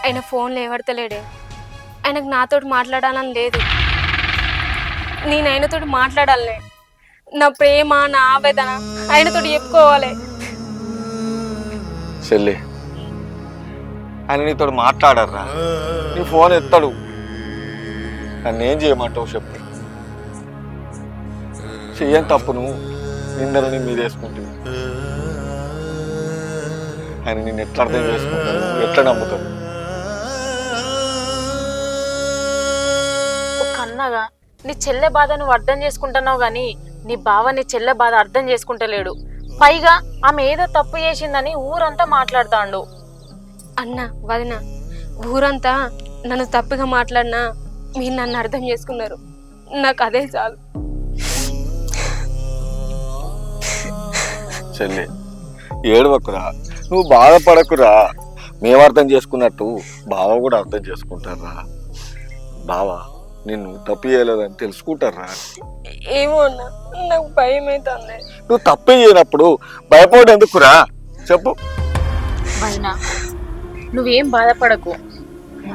ఆయన ఫోన్ లేవడతలేడే. ఆయనకు నాతోటి మాట్లాడాలని లేదు. నేను ఆయనతోటి మాట్లాడాలనే. నా ప్రేమ నా ఆవేదన ఆయనతోటి చెప్పుకోవాలి. చెల్లి ఆయన నీతో మాట్లాడరా, నీ ఫోన్ ఎత్తాడు. నన్ను ఏం చేయమంటావు చెప్పు. చెయ్యని తప్పును నిందరని మీరు వేసుకుంటుంది. ఆయన నేను ఎట్లా అర్థం చేసుకుంటాను, ఎట్లా నమ్ముతాను? ఒక అన్నగా నీ చెల్లె బాధ నువ్వు అర్థం చేసుకుంటున్నావు గాని నీ బావ నీ చెల్లె బాధ అర్థం చేసుకుంటలేడు. పైగా ఆమె ఏదో తప్పు చేసిందని ఊరంతా మాట్లాడుతాండు. అన్న వదిన ఊరంతా నన్ను తప్పుగా మాట్లాడినా మీరు నన్ను అర్థం చేసుకున్నారు. నాకు అదే చాలు. చెల్లి ఏడవకురా, నువ్వు బాధపడకురా. మేము అర్థం చేసుకున్నట్టు బావ కూడా అర్థం చేసుకుంటారా. బావ నిన్ను తప్పు చేయలేదని తెలుసుకుంటారా. ఏమో అన్న, నాకు భయం అవుతుంది. నువ్వు తప్పు చేయనప్పుడు భయపడి ఎందుకురా చెప్పు. వదినా నువ్వేం బాధపడకు.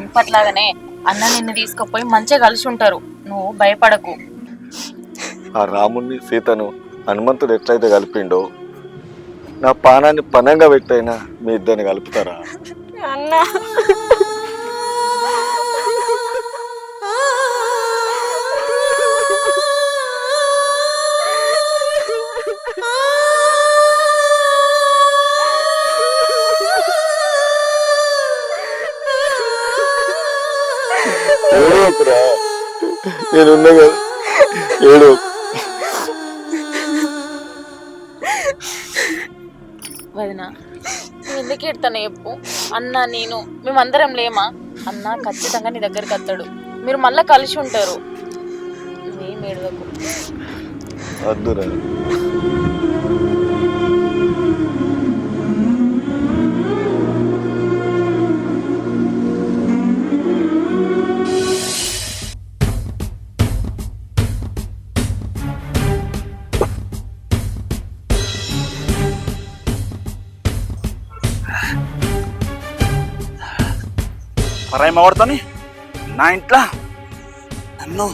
ఇప్పట్లాగానే అన్న నిన్ను తీసుకుపోయి మంచిగా కలిసి ఉంటారు. నువ్వు భయపడకు. ఆ రాముణ్ణి సీతను హనుమంతుడు ఎట్లయితే కలిపిండో నా పానాన్ని పనంగా పెట్టైనా మీ ఇద్దరిని కలుపుతారా? అన్నా నేనున్నా కదా, ఏడు. వదినా నువ్వు ఎందుకు ఎడతాను చెప్పు. అన్న నేను మేమందరం లేమా? అన్న ఖచ్చితంగా నీ దగ్గరికి వస్తాడు. మీరు మళ్ళీ కలిసి ఉంటారు. నువ్వేం ఏడవకు. వద్దురా. పరాయి మావాడుతోని నా ఇంట్లో నన్ను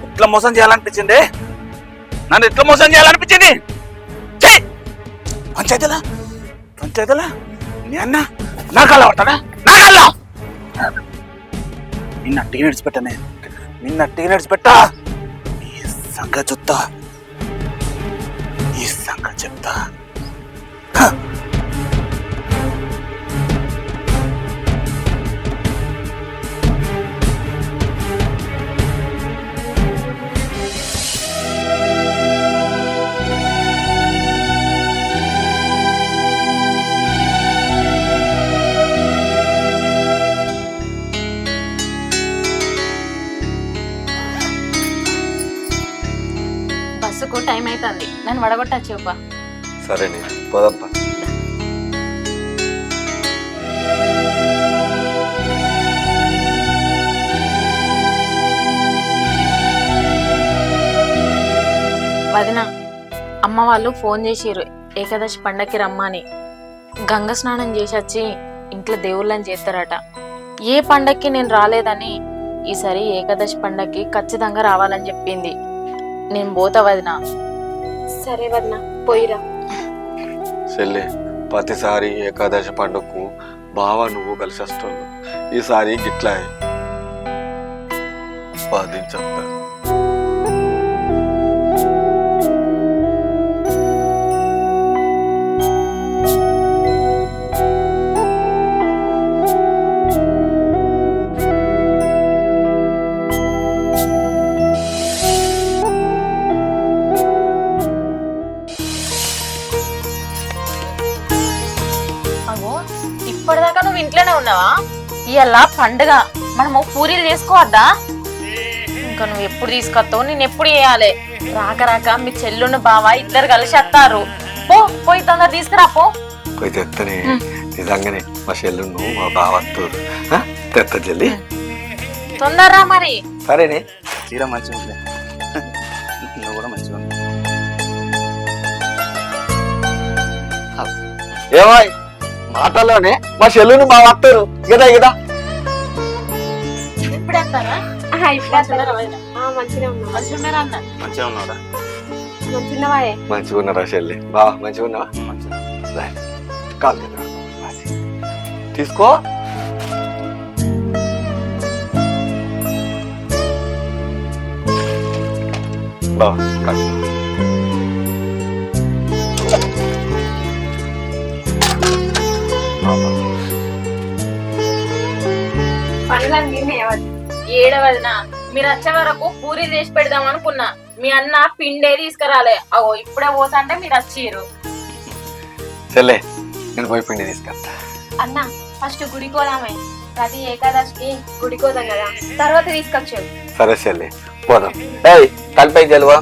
ఎట్లా మోసం చేయాలనిపించింది? నన్ను ఎట్లా మోసం చేయాలనిపించింది? పంచాయతీలా నీ అన్న నా కళ్ళ పడతాడా? నా కళ్ళ నిన్న టీనెట్స్ పెట్టనే, నిన్న టీనెట్స్ పెట్టా. ఈ సంగతి చెప్తా, ఈ సంగతి చెప్తా. బస్సుకు టైం అవుతుంది. నన్ను వడగొట్టచ్చు చెప్పా. సరే నేను పోదంపా. వదిన అమ్మ వాళ్ళు ఫోన్ చేసిర్రు ఏకాదశి పండక్కి రమ్మని. గంగ స్నానం చేసి వచ్చి ఇంట్లో దేవుళ్ళని చేస్తారట. ఏ పండక్కి నేను రాలేదని ఈసారి ఏకాదశి పండక్కి ఖచ్చితంగా రావాలని చెప్పింది. నేను పోతా వదిన. సరే వదిన పోయిరా. చెల్లి ప్రతిసారి ఏకాదశి పండుగకు బావ నువ్వు కలిసి వస్తావు. ఈసారి గిట్లా బాధించద్దా. ఇప్పటిదాకా నువ్వు ఇంట్లోనే ఉన్నావా? ఇవాళ పండుగ, మనము పూరీలు చేసుకోవద్దా? ఇంకా నువ్వు ఎప్పుడు తీసుకొస్తావు, నేను ఎప్పుడు చేయాలి? రాక రాక మీ చెల్లున్న బావ ఇద్దరు కలిసి వస్తారు. పోయి తొందర తీసుకురా పో. పోయి తెత్తనే, నిజంగానే మా చెల్లును మా బావ తెత్త చెల్లి. తొందరరా మరి. సరేనే. చీర మంచిగా ఉంది, నువ్వు కూడా మంచిగా ఉంది. ఏమాయ్ మాటల్లోనే మా చెల్లును బాగా వస్తారు కదా కదా. ఇప్పుడే వస్తారా? మంచిగా ఉన్నా మంచిగా ఉన్నారా అన్న? మంచిగా ఉన్నారా? మంచిగా ఉన్నావాయే? మంచిగా ఉన్నారా చెల్లి? బా మంచిగా ఉన్నావా? రా, కాలు చేద్దాం. అది. తీసుకో. బా కాలు. పనులన్నీ ఏడవదినా మీరు వచ్చే వరకు పూరీలు చేసి పెడదాం అనుకున్నా. మీ అన్న పిండే తీసుకురాలే. అవో ఇప్పుడే పోతా అంటే మీరు వచ్చిర్రు. చెల్లె నేను పోయి పిండి తీసుకొస్తా. అన్న ఫస్ట్ గుడికి పోదామే. ప్రతి ఏకాదశికి గుడికి పోదాం కదా, తర్వాత తీసుకొచ్చావు. సరే చెల్లి పోదాం. ఏయ్ తలపై గెలువా.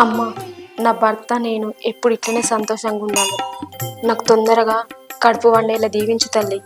అమ్మ, నా భర్త నేను ఎప్పుడు ఇట్లనే సంతోషంగా ఉండాలి. నాకు తొందరగా కడుపు వండేలా దీవించు తల్లి.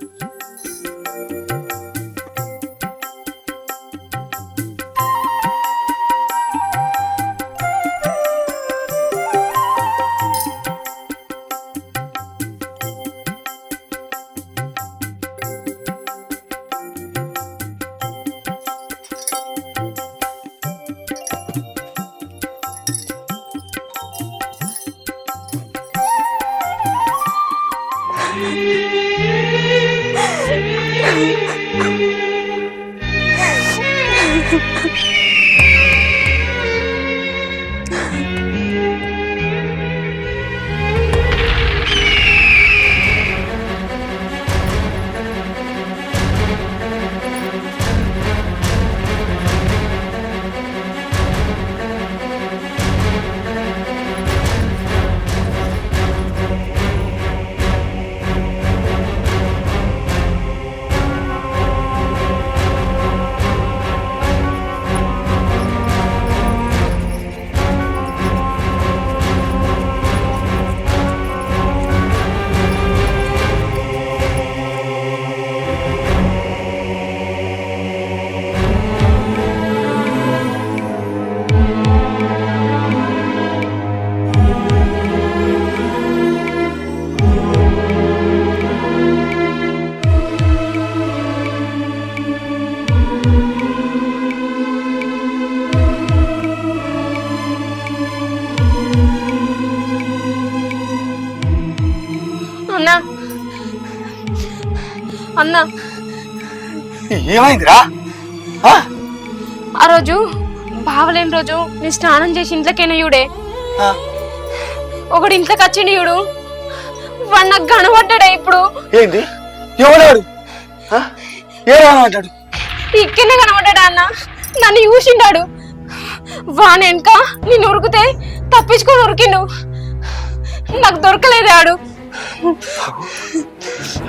అన్నా అన్నా, ఏమైందిరా? ఆ రోజు బావలేని రోజు నేను స్నానం చేసి ఇంట్లోకైనా చూడే, ఒకడు ఇంట్లోకి వచ్చిండు చూడు. వాడు నాకు కనబడ్డాడే. ఇప్పుడు ఏంది? ఎవడాడు? ఏమాడు? ఇక్కడనే కనబడ్డాడా అన్న? నన్ను చూసిండాడు. వాని వెనక నేను ఉరికితే తప్పించుకొని ఉరికిండు. నాకు దొరకలేదు ఆడు.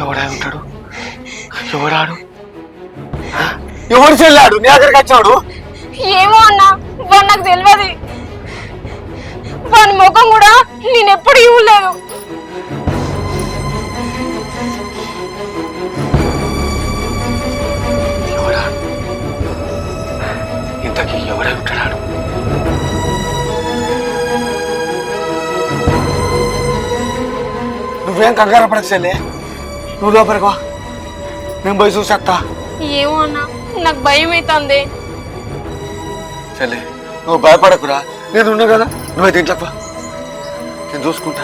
ఎవడా ఉంటాడు? ఎవడాడు? ఎవరు చెల్లాడు నీ దగ్గరికి వచ్చాడు? ఏమో అన్న, వాడు నాకు తెలియదు. వాని ముఖం కూడా నేను ఎప్పుడు ఇవ్వలేదు. ఎవడాడు? ఇంతకీ ఎవడై ఉంటాడు? నువ్వేం కంగారు పడకు చెల్లి, నువ్వు లోపలికి వా, నేను పోయి చూసేస్తా. ఏమో అన్న, నాకు భయం అవుతుంది. చెల్లి నువ్వు భయపడకురా, నేను ఉన్నా కదా. నువ్వైతే ఇంట్లోకి వా, నేను చూసుకుంటా.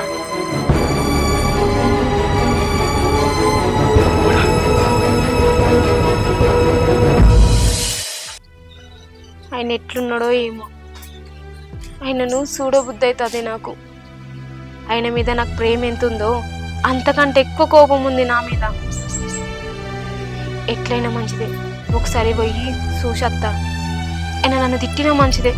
ఆయన ఎట్లున్నాడో ఏమో. ఆయనను చూడబుద్ధి అవుతుంది నాకు. ఆయన మీద నాకు ప్రేమ ఎంత ఉందో అంతకంటే ఎక్కువ కోపం ఉంది నా మీద. ఎట్లయినా మంచిదే, ఒకసారి పోయి చూసత్తా. ఆయన నన్ను తిట్టినా మంచిదే.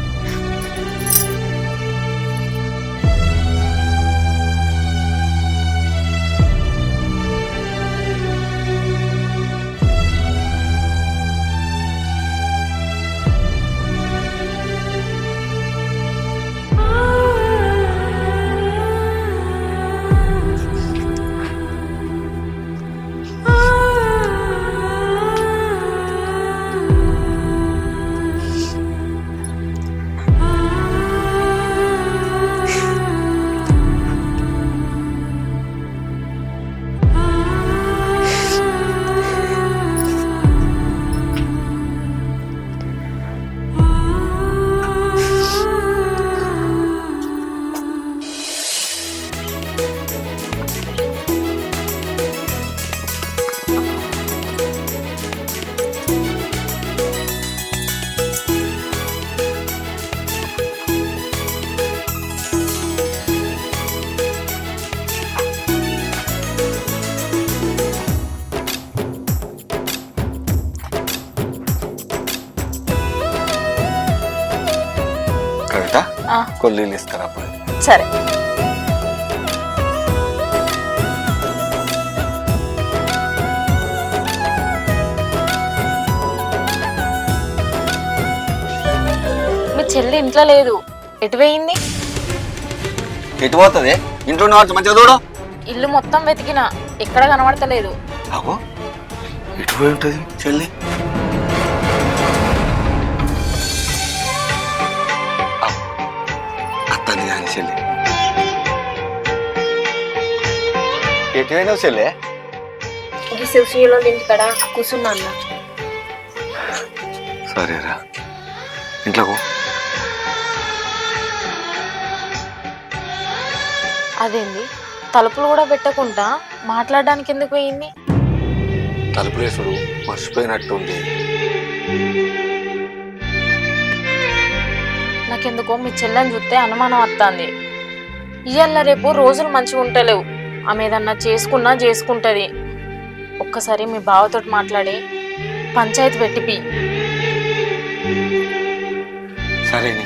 ఆ, కొల్లీలు ఇస్తారా పోయి. సరే. మీ చెల్లి ఇంట్లో లేదు, ఎటు పోయింది? ఎటు పోతుంది? ఇంట్లో ఉన్న మంచిగా చూడు. ఇల్లు మొత్తం వెతికినా ఎక్కడ కనబడతలేదు. అగో ఎటు పోయి ఉంటుంది చెల్లి? అత్తది కానీ చెల్లి. ఎటు పోయినావు చెల్లె? ఈ శివశ్రీలో ఇంటికాడ కూర్చున్నా అన్న. సరేరా, ఇంట్లోకు. అదేంది, తలుపులు కూడా పెట్టకుండా మాట్లాడడానికి ఎందుకు పోయింది? తలుపులేసుడు మర్చిపోయినట్టుంది. నాకెందుకో మీ చెల్లెని చూస్తే అనుమానం వస్తుంది. ఇవాళ రేపు రోజులు మంచిగా ఉంటలేవు. ఆమె ఏదన్నా చేసుకుంటది. ఒక్కసారి మీ బావతో మాట్లాడి పంచాయతీ పెట్టిపి. సరేని,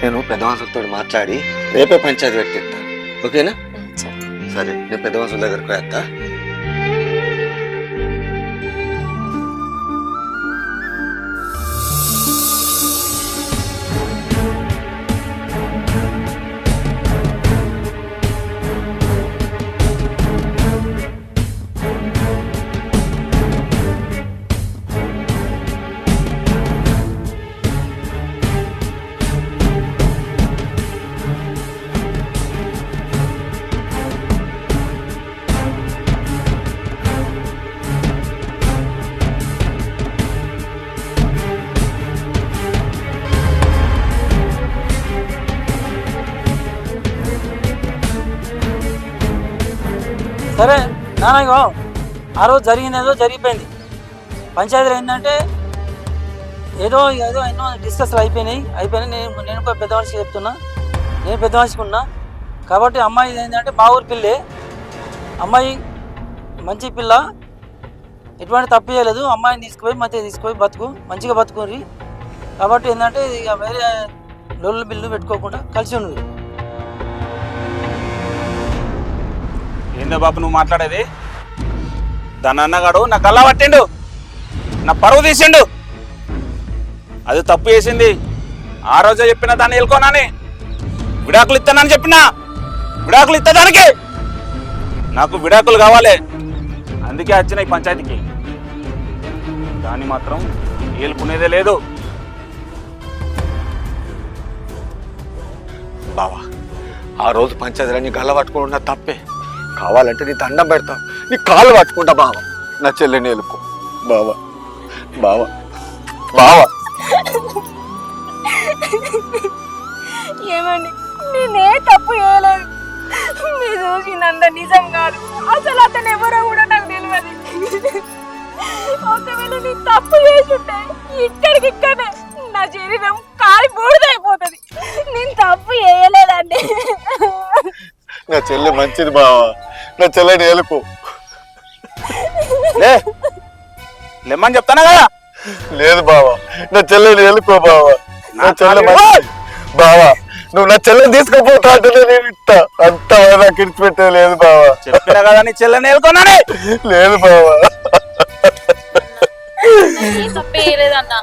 నేను పెద్ద మనుషులతో మాట్లాడి రేపే పంచాయతీ పెట్టిస్తా. ఓకేనా? సరే. సరే, నేను పెద్ద మనుషుల దగ్గరకు వేస్తా. సరే నాన్నగో, ఆ రోజు జరిగిందేదో జరిగిపోయింది. పంచాయతీలో ఏంటంటే ఏదో ఎన్నో డిస్కస్లు అయిపోయినాయి. నేను కూడా పెద్ద మనిషికి చెప్తున్నా, నేను పెద్ద మనిషికి ఉన్నా కాబట్టి అమ్మాయి ఏంటంటే మా ఊరి పిల్లే. అమ్మాయి మంచి పిల్ల, ఎటువంటి తప్పు చేయలేదు. అమ్మాయిని తీసుకుపోయి మంచిగా బతుకుని. కాబట్టి ఏంటంటే ఇక వేరే లొల్లు బిల్లు పెట్టుకోకుండా కలిసి ఉన్నది. ఏందో బాబు నువ్వు మాట్లాడేది? దాని అన్నగాడు నా కళ్ళ పట్టిండు, నా పరువు తీసిండు. అది తప్పు చేసింది. ఆ రోజే చెప్పిన దాన్ని వెళ్ళుకోనని, విడాకులు ఇస్తానని చెప్పినా విడాకులు ఇత్తదానికి నాకు విడాకులు కావాలి. అందుకే వచ్చిన ఈ పంచాయతీకి. దాన్ని మాత్రం ఏలుకునేదే లేదు. బావా, ఆ రోజు పంచాయతీలన్నీ గల్ల పట్టుకుని ఉన్న తప్పే. కావాలంటే నీ దండం పెడతా, నీ కాళ్ళు పట్టుకుంటా బావ. నా చెల్లెని ఎలుకో బావా. బావా బావా ఏమండి, నేనే తప్పు చేయలేదు. మీరు చూసిందంత నిజం కాదు. అసలు అతను ఎవరో కూడా నాకు తెలియదు. ఒకవేళ నేను తప్పు చేసుంటే ఇక్కడికిక్కడే నా శరీరం కాలి బూడిదైపోతుంది. నేను తప్పు చేయలేదండి. నా చెల్లె మంచిది బావా, నా చెల్లెని ఎలుకో. లెమ్మని చెప్తానా కదా. లేదు బావా, నా చెల్లెని ఎలుకో బావా. నా చెల్లె మంచిది బావా. నువ్వు నా చెల్లెని తీసుకుపోతా అంటే నేను ఇస్తా. అంత నాకు ఇడిచిపెట్టే లేదు బావా. చెప్పినా కదా నీ చెల్లెని వెళ్ళుకోనని. లేదు బావా. తప్పే చేయలేదన్నా,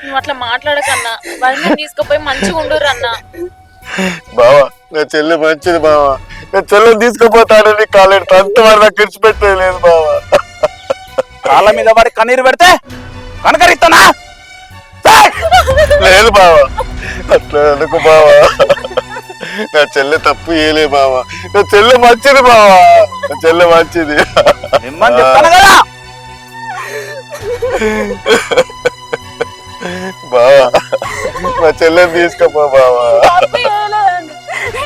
నువ్వు అట్లా మాట్లాడకన్నా. వాళ్ళని తీసుకుపోయి మంచిగా ఉండుర్రు అన్నా. బావా, నా చెల్లె మంచిది బావా. నా చెల్లెని తీసుకుపోతాడని కాలేడు. అంతవరకు నాకు ఇడిచిపెట్టే లేదు బావా. కాళ్ళ మీద పడి కన్నీరు పెడితే కనకరిస్తానా? లేదు బావా, అట్లా అనుకో బావా. నా చెల్లె తప్పు చేయలే బావా. నా చెల్లె మంచిది బావా. నా చెల్లె మంచిది. నిమ్మని చెప్తాను కదా. బావా, మా చెల్లెని తీసుకుపో బావా.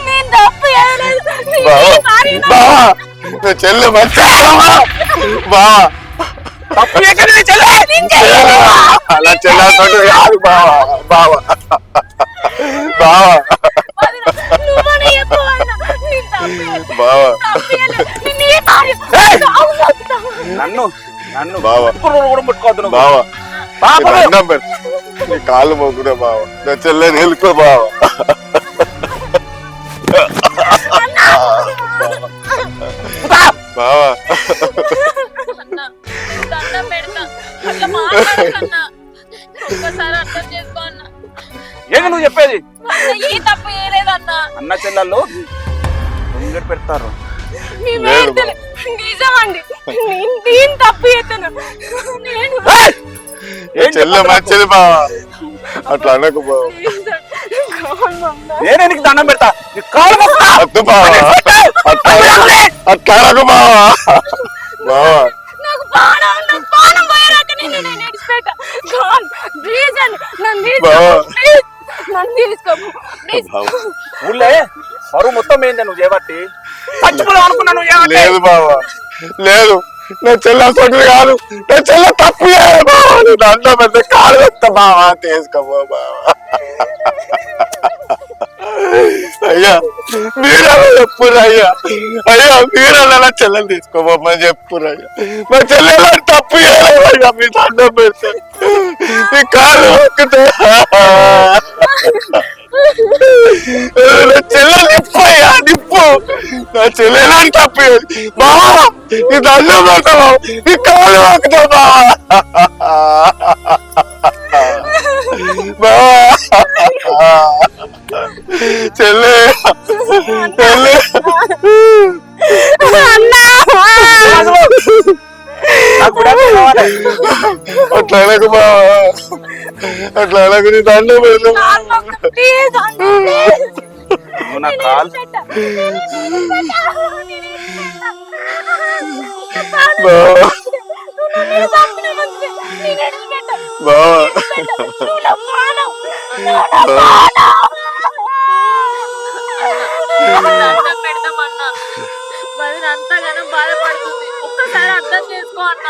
నేను తప్పు చేయలేదు. బావా బావా, నా చెల్లె మంచిది బావా. బావా తప్పు చేయకనే నీ చెల్లె. అలా చెల్లెతో కాదు బావా. బావా బావా బావా నన్ను నన్ను బావా కూడా ముట్టుకోవద్దు బావా. బావా నీ కాళ్ళు మొక్కునే బావా. నా చెల్లెని వెళ్ళుకో బావా. బావా అన్నా నీకు దండం పెడతా అట్లా మాట్లాడకన్నా ఒక్కసారి అర్థం చేసుకో అన్న ఏంది నువ్వు చెప్పేది? అన్న, ఈ తప్పు చేయలేదన్నా అన్న చెల్లెళ్ళు ముంగట పెడతారు. లేదు నిజమండి నేను తప్పు చేస్తాను నేను చెల్లె మంచిది బావా, అట్లా అనకు బావా. నేనే నీకు దండం పెడతా, నీ కాలు మొక్కుతా. వద్దు బావా, అట్లా అనకు బావా. బావా నాకు పానం పోయేదాకా నేను విడిచిపెట్టా ప్లీజ్ అండి నన్ను తీసుకోము ప్లీజ్. ఊళ్ళే పరువు మొత్తం ఏంది నువ్వు చేయబట్టి? చచ్చిపోదాం అనుకున్నా నువ్వు చేయబట్టి. లేదు బావా, లేదు, నా చెల్లె సొంత కాదు, నా చెల్లె తప్పు చేయాలి బావా. నేను అంత పెద్ద కాలు వస్తా బావా, తీసుకోబో బావా. అయ్యా మీరలా చెప్పురు అయ్యా, అయ్యా మీరలా నా చెల్లెలు తీసుకోబోమని చెప్పురు అయ్యా. మా చెల్లెలు తప్పు చేయలేదయ్యా, మీ దండం పెడితే మీ కాలు ఒక్కటే. నా చెల్లెలు నిప్పు అయ్యా, నిప్పు. నా చెల్లెలు తప్పు బావా, నీ దండం పెడతావా, నీ కాలు ఒక్కటే బావా. బావా చెల్లె చెల్లె నాకు కూడా కావాలి. అట్లా అనకు బావా, అట్లా అనకు, నీ దండం పెడతావు. నువ్వు నా కాలు బావా బావా దండం పెడతామన్నా వదిన అంతగానో బాధపడుతుంది ఒక్కసారి అర్థం చేసుకో అన్న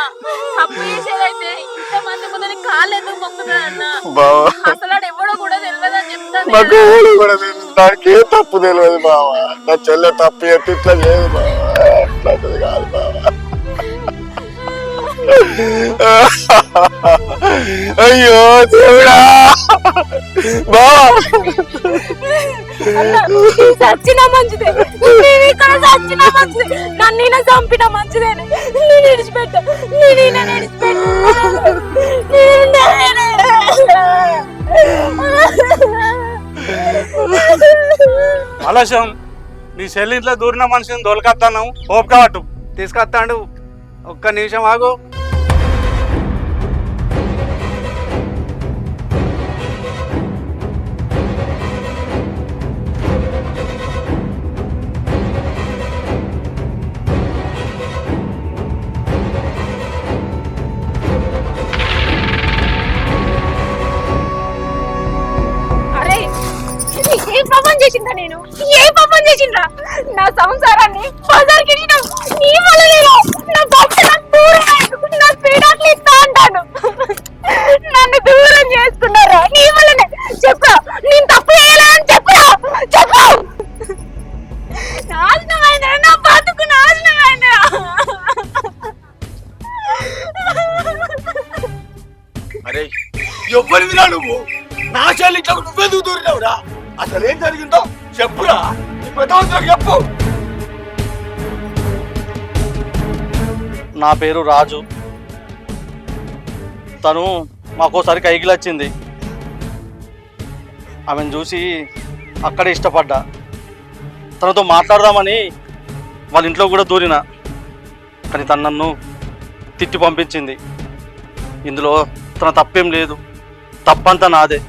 తప్పు చేసేదైతే ఇంతమంది ముందు కాళ్ళు ఎందుకు మొక్కుతుంది అన్న బావా అసలు ఆడు ఎవడో కూడా తెలియదని చెప్తాను నాకు ఎవరు కూడా తెలియదు, దానికి ఏ తప్పు తెలియదు బావా. నా చెల్లె తప్పు ఎత్తి ఇట్లా లేదు బావా, అట్లాంటిది కాదు బావా. అయ్యో దేవుడా బావా. చచ్చినా మంచిదే, నేను ఇక్కడ చచ్చినా మంచిదే, నన్ను ఈయన చంపినా మంచిదే. నేను విడిచిపెట్టా, నేను ఈయన ఆలస్యం నీ చెల్లింట్లో దూరిన మనిషిని దొలకత్తాను ఓపికట్టు తీసుకొస్తాడు. ఒక్క నిమిషం ఆగు. అరే ఏ పాపం చేసిందా, నేను ఏ పాపం చేసిండ్రా? నా సంసారాన్ని బజార్కి ఇచ్చినావు, నీ వల్ల నేను నా భర్త నాకు దూరం అయ్యాడు, నా పీడాట్లు ఇస్తా అంటాను, నన్ను దూరం చేసుకున్నారా నీ వల్లనే. చెప్పు నేను తప్పు చేయలే అని చెప్పురా, చెప్పు. నాశనమైందిరా, నా బతుకు నాశనమైందిరా. అరే ఎవ్వరివిరా నువ్వు? నా చెల్లింట్లో నువ్వెందుకు దూరినావురా? అసలు ఏం జరిగిందో చెప్పురా, పెద్దవాళ్ళకి చెప్పు. నా పేరు రాజు. తను మాకోసారి కైకిలు వచ్చింది. ఆమెను చూసి అక్కడే ఇష్టపడ్డా. తనతో మాట్లాడదామని వాళ్ళ ఇంట్లో కూడా దూరిన, కానీ తను నన్ను తిట్టి పంపించింది. ఇందులో తన తప్పేం లేదు, తప్పంతా నాదే.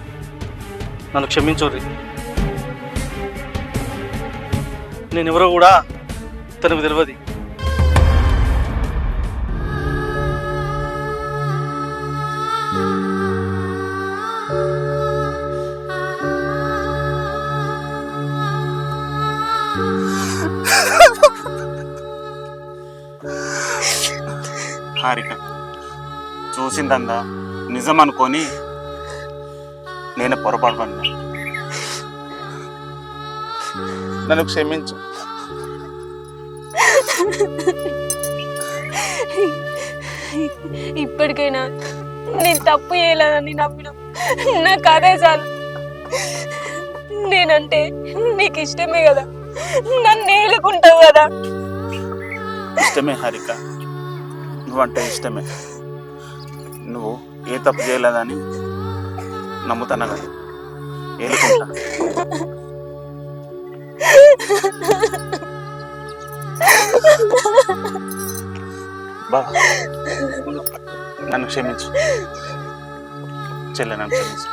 నన్ను క్షమించుర్రి. నేనెవరో కూడా తనకు తెలియదు. హారిక చూసిందందా నిజం అనుకొని నేను పొరపాటు పడినా. నన్ను క్షమించు. ఇప్పటికైనా నేను తప్పు చేయలేదని నమ్మిన, నాకు అదే చాలు. నేనంటే నీకు ఇష్టమే కదా, నన్ను నేలుకుంటావు కదా. ఇష్టమే హారిక, నువ్వంటే ఇష్టమే. నువ్వు ఏ తప్పు చేయలేదని నమ్ముతాను కదా, ఏలుకుంటా. బాబా నన్ను క్షమించు చెల్లె, నన్ను క్షమించు.